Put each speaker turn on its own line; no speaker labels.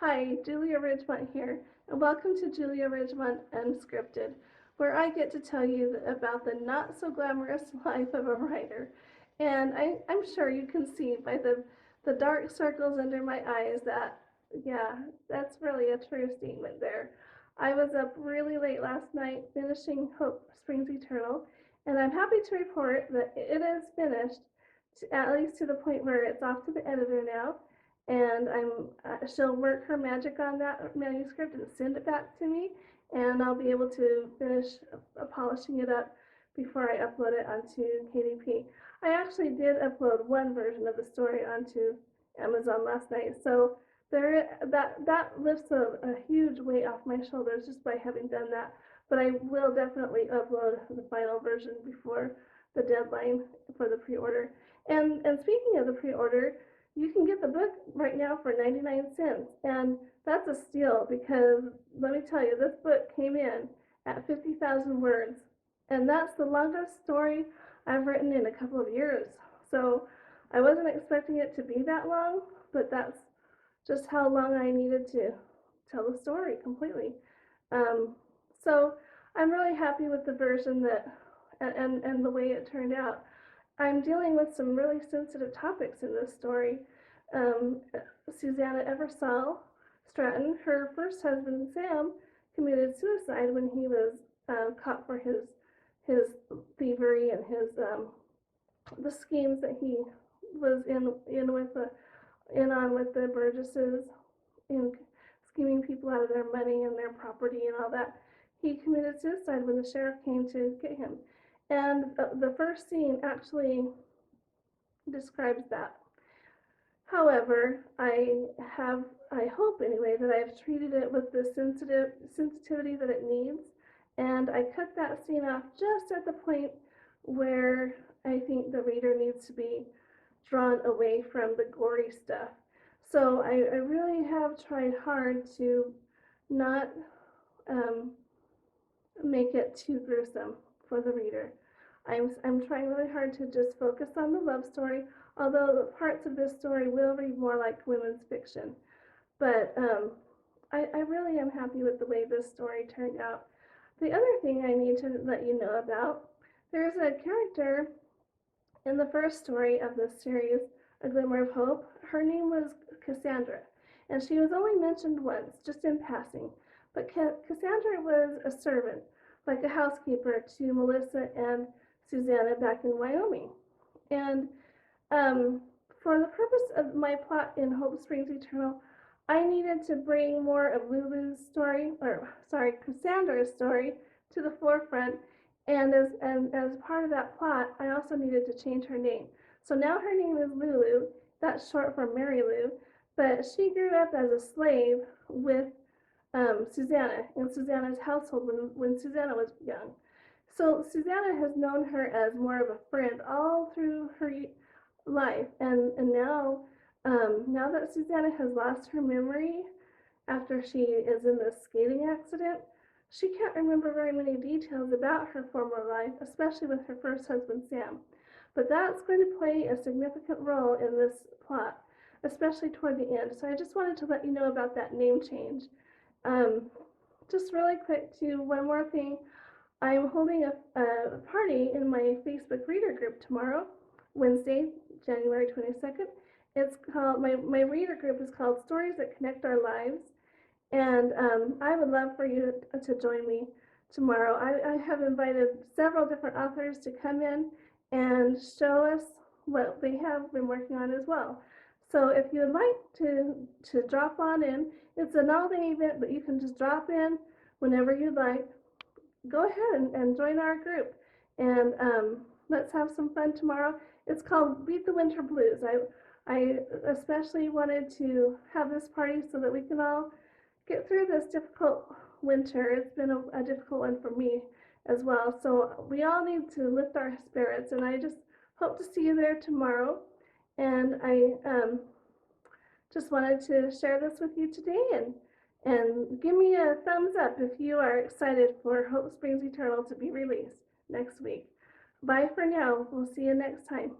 Hi, Julia Ridgmont here, and welcome to Julia Ridgmont Unscripted, where I get to tell you about the not so glamorous life of a writer. And I'm sure you can see by the dark circles under my eyes that, yeah, that's really a true statement there. I was up really late last night finishing Hope Springs Eternal, and I'm happy to report that it is finished, at least to the point where it's off to the editor now, and she'll work her magic on that manuscript and send it back to me, and I'll be able to finish polishing it up before I upload it onto KDP. I actually did upload one version of the story onto Amazon last night, so that lifts a huge weight off my shoulders just by having done that. But I will definitely upload the final version before the deadline for the pre-order. And speaking of the pre-order, you can get the book right now for 99 cents. And that's a steal because let me tell you, this book came in at 50,000 words. And that's the longest story I've written in a couple of years. So I wasn't expecting it to be that long, but that's just how long I needed to tell the story completely. Um, so I'm really happy with the version that and the way it turned out. I'm dealing with some really sensitive topics in this story. Um, Susanna Eversole Stratton, her first husband Sam, committed suicide when he was caught for his thievery and his the schemes that he was in on with the Burgesses in scheming people out of their money and their property and all that. He committed suicide when the sheriff came to get him. And the first scene actually describes that. However, I hope anyway, that I've treated it with the sensitivity that it needs. And I cut that scene off just at the point where I think the reader needs to be drawn away from the gory stuff. So I really have tried hard to not um, make it too gruesome for the reader. I'm trying really hard to just focus on the love story, although parts of this story will read more like women's fiction. But I really am happy with the way this story turned out. The other thing I need to let you know about, there's a character in the first story of this series, A Glimmer of Hope. Her name was Cassandra, and she was only mentioned once, just in passing. But Cassandra was a servant, like a housekeeper to Melissa and Susanna back in Wyoming. And for the purpose of my plot in Hope Springs Eternal, I needed to bring more of Lulu's story, Cassandra's story to the forefront. And as part of that plot, I also needed to change her name. So now her name is Lulu. That's short for Mary Lou. But she grew up as a slave with Susanna in Susanna's household when Susanna was young. So Susanna has known her as more of a friend all through her life, and now that Susanna has lost her memory after she is in this skating accident, she can't remember very many details about her former life, especially with her first husband Sam. But that's going to play a significant role in this plot, especially toward the end. So I just wanted to let you know about that name change. Um, just really quick too, one more thing. I'm holding a party in my Facebook reader group tomorrow, Wednesday, January 22nd. It's called, my reader group is called Stories That Connect Our Lives. And I would love for you to join me tomorrow. I have invited several different authors to come in and show us what they have been working on as well. So if you would like to drop on in, it's an all-day event, but you can just drop in whenever you'd like. Go ahead and join our group, and let's have some fun tomorrow. It's called Beat the Winter Blues. I especially wanted to have this party so that we can all get through this difficult winter. It's been a difficult one for me as well. So we all need to lift our spirits, and I just hope to see you there tomorrow. And I just wanted to share this with you today, and give me a thumbs up if you are excited for Hope Springs Eternal to be released next week. Bye for now. We'll see you next time.